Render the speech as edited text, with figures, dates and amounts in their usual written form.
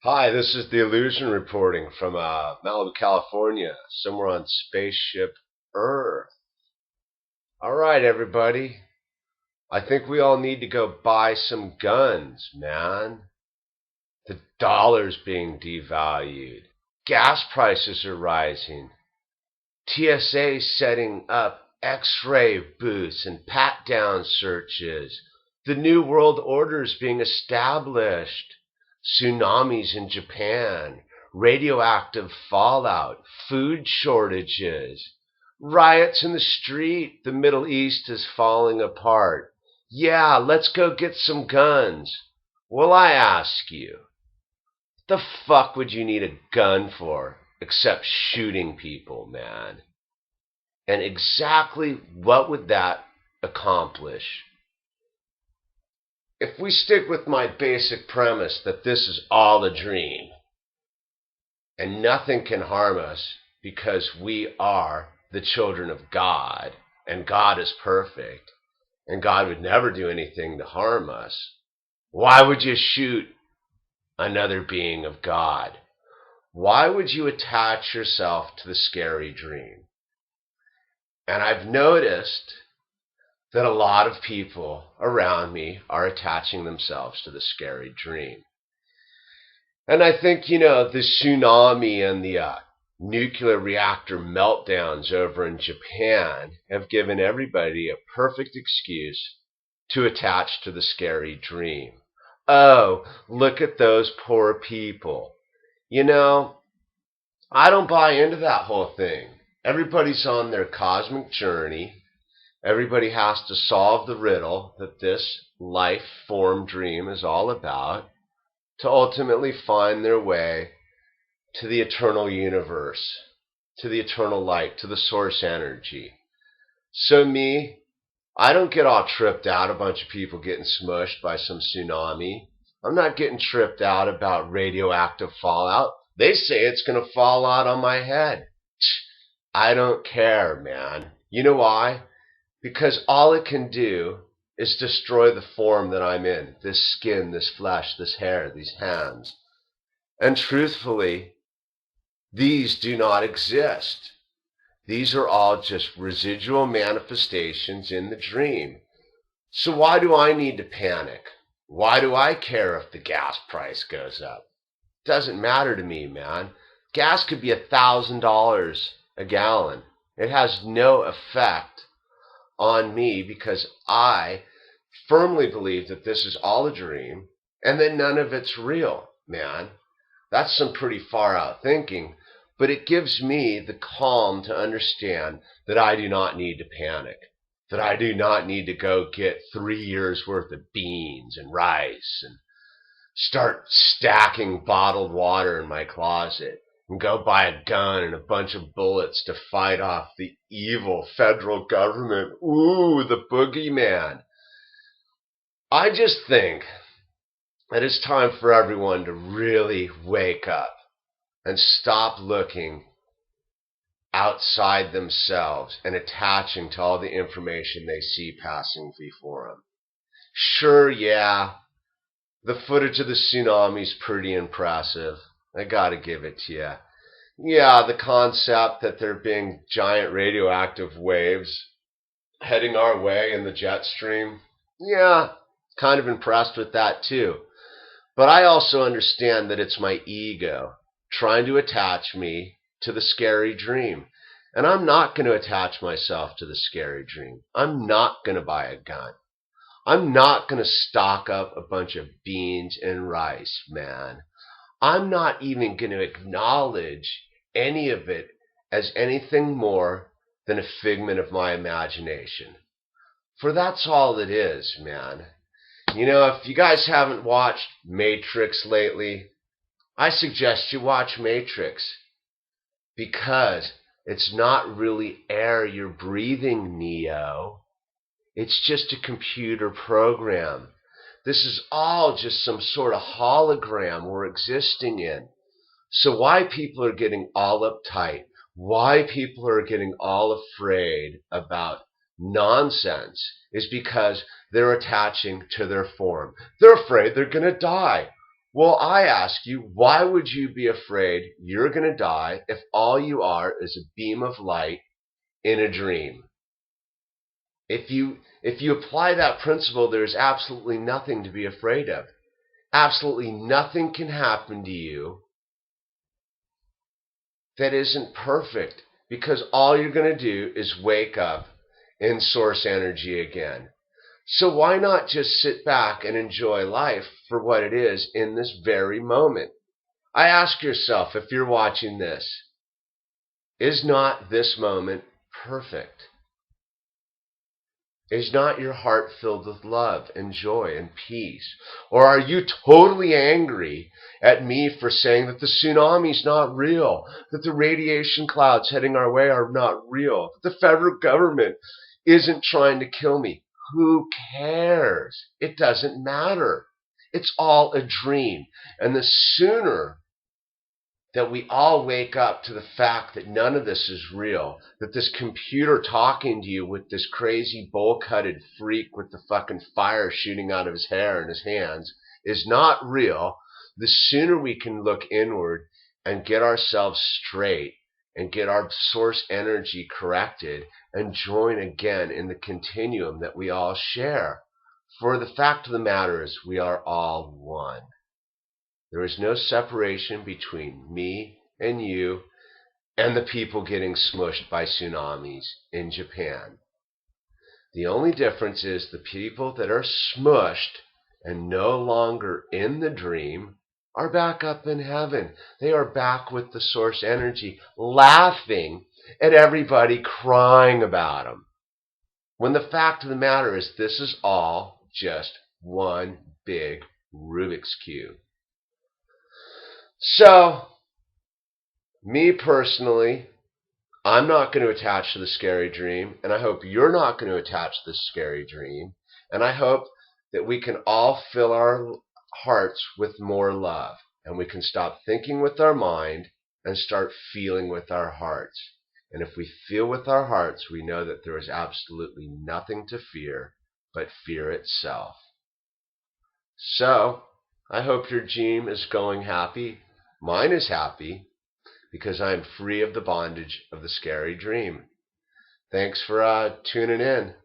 Hi, this is the Illusion reporting from Malibu, California, somewhere on spaceship Earth. All right, everybody. I think we all need to go buy some guns, man. The dollar's being devalued. Gas prices are rising. TSA setting up X-ray booths and pat-down searches. The New World Order is being established. Tsunamis in Japan, radioactive fallout, food shortages, riots in the street. The Middle East is falling apart. Yeah, let's go get some guns. Well, I ask you, the fuck would you need a gun for except shooting people, man? And exactly what would that accomplish? If we stick with my basic premise that this is all a dream and nothing can harm us because we are the children of God and God is perfect and God would never do anything to harm us, why would you shoot another being of God? Why would you attach yourself to the scary dream? And I've noticed that a lot of people around me are attaching themselves to the scary dream. And I think, the tsunami and the nuclear reactor meltdowns over in Japan have given everybody a perfect excuse to attach to the scary dream. Oh, look at those poor people. I don't buy into that whole thing. Everybody's on their cosmic journey. Everybody has to solve the riddle that this life form dream is all about to ultimately find their way to the eternal universe, to the eternal light, to the source energy. So I don't get all tripped out a bunch of people getting smushed by some tsunami. I'm not getting tripped out about radioactive fallout. They say it's going to fall out on my head. I don't care, man. You know why? Because all it can do is destroy the form that I'm in. This skin, this flesh, this hair, these hands. And truthfully, these do not exist. These are all just residual manifestations in the dream. So why do I need to panic? Why do I care if the gas price goes up? It doesn't matter to me, man. Gas could be $1,000 a gallon. It has no effect on me because I firmly believe that this is all a dream and that none of it's real, man. That's some pretty far out thinking, but it gives me the calm to understand that I do not need to panic, that I do not need to go get 3 years worth of beans and rice and start stacking bottled water in my closet and go buy a gun and a bunch of bullets to fight off the evil federal government. Ooh, the boogeyman. I just think that it's time for everyone to really wake up and stop looking outside themselves and attaching to all the information they see passing before them. Sure, yeah, the footage of the tsunami's pretty impressive. I gotta give it to you. Yeah, the concept that there being giant radioactive waves heading our way in the jet stream. Yeah, kind of impressed with that too. But I also understand that it's my ego trying to attach me to the scary dream. And I'm not going to attach myself to the scary dream. I'm not going to buy a gun. I'm not going to stock up a bunch of beans and rice, man. I'm not even going to acknowledge any of it as anything more than a figment of my imagination. For that's all it is, man. If you guys haven't watched Matrix lately, I suggest you watch Matrix because it's not really air you're breathing, Neo. It's just a computer program. This is all just some sort of hologram we're existing in. So why people are getting all uptight, why people are getting all afraid about nonsense is because they're attaching to their form. They're afraid they're going to die. Well, I ask you, why would you be afraid you're going to die if all you are is a beam of light in a dream? If you apply that principle, there's absolutely nothing to be afraid of. Absolutely nothing can happen to you that isn't perfect, because all you're going to do is wake up in source energy again. So why not just sit back and enjoy life for what it is in this very moment? I ask yourself, if you're watching this, is not this moment perfect? Is not your heart filled with love and joy and peace? Or are you totally angry at me for saying that the tsunami's not real, that the radiation clouds heading our way are not real, that the federal government isn't trying to kill me? Who cares? It doesn't matter. It's all a dream. And the sooner that we all wake up to the fact that none of this is real, that this computer talking to you with this crazy bowl-cutted freak with the fucking fire shooting out of his hair and his hands is not real, the sooner we can look inward and get ourselves straight and get our source energy corrected and join again in the continuum that we all share. For the fact of the matter is, we are all one. There is no separation between me and you and the people getting smushed by tsunamis in Japan. The only difference is the people that are smushed and no longer in the dream are back up in heaven. They are back with the source energy, laughing at everybody crying about them. When the fact of the matter is, this is all just one big Rubik's Cube. So, me personally, I'm not going to attach to the scary dream, and I hope you're not going to attach to the scary dream, and I hope that we can all fill our hearts with more love, and we can stop thinking with our mind and start feeling with our hearts. And if we feel with our hearts, we know that there is absolutely nothing to fear but fear itself. So, I hope your dream is going happy. Mine is happy because I am free of the bondage of the scary dream. Thanks for tuning in.